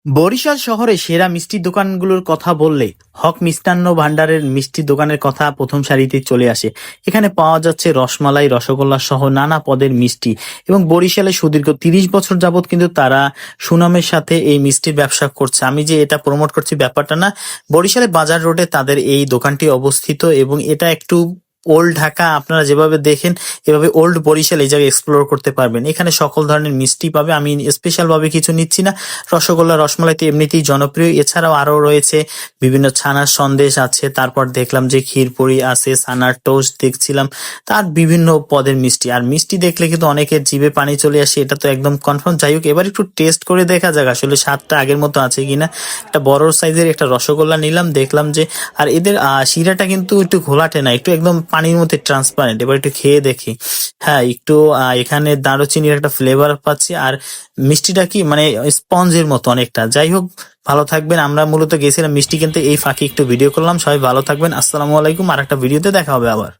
বরিশাল শহরে সেরা মিষ্টির দোকানগুলোর কথা বললে হক মিষ্টান্ন ভান্ডারের মিষ্টির দোকানের কথা প্রথম সারিতে চলে আসে। এখানে পাওয়া যাচ্ছে রসমালাই, রসগোল্লা সহ নানা পদের মিষ্টি এবং বরিশালে সুদীর্ঘ 30 বছর যাবত কিন্তু তারা সুনামের সাথে এই মিষ্টির ব্যবসা করছে। আমি যে এটা প্রমোট করছি ব্যাপারটা না, বরিশালে বাজার রোডে তাদের এই দোকানটি অবস্থিত এবং এটা একটু ওল্ড ঢাকা আপনারা যেভাবে দেখেন এভাবে ওল্ড বরিশাল এই জায়গায় এক্সপ্লোর করতে পারবেন। এখানে সকল ধরনের মিষ্টি পাবে, আমি স্পেশাল ভাবে কিছু নিচ্ছি না। রসগোল্লা, রসমালাই তো এমনিতেই জনপ্রিয়, এছাড়াও আরো রয়েছে বিভিন্ন ছানার সন্দেশ আছে, তারপর দেখলাম যে ক্ষীরপুরি আছে, ছানার টোস্ট দেখছিলাম, তার বিভিন্ন পদের মিষ্টি। আর মিষ্টি দেখলে কিন্তু অনেকের জিভে পানি চলে আসে, এটা তো একদম কনফার্ম। যাই হোক, এবার একটু টেস্ট করে দেখা যাক আসলে স্বাদটা আগের মতো আছে কিনা। একটা বড় সাইজের একটা রসগোল্লা নিলাম, দেখলাম যে আর এদের শিরাটা কিন্তু একটু ঘোলাটে না, একটু একদম পানির মধ্যে ট্রান্সপারেন্ট। এবার একটু খেয়ে দেখি। হ্যাঁ, একটু এখানে দারুচিনির একটা ফ্লেভার পাচ্ছি, আর মিষ্টিটা কি মানে স্পঞ্জের মতো অনেকটা। যাই হোক, ভালো থাকবেন। আমরা মূলত গেছিলাম মিষ্টি কিনতে, এই ফাঁকে একটু ভিডিও করলাম। সবাই ভালো থাকবেন, আসসালামু আলাইকুম। আর একটা ভিডিওতে দেখা হবে আবার।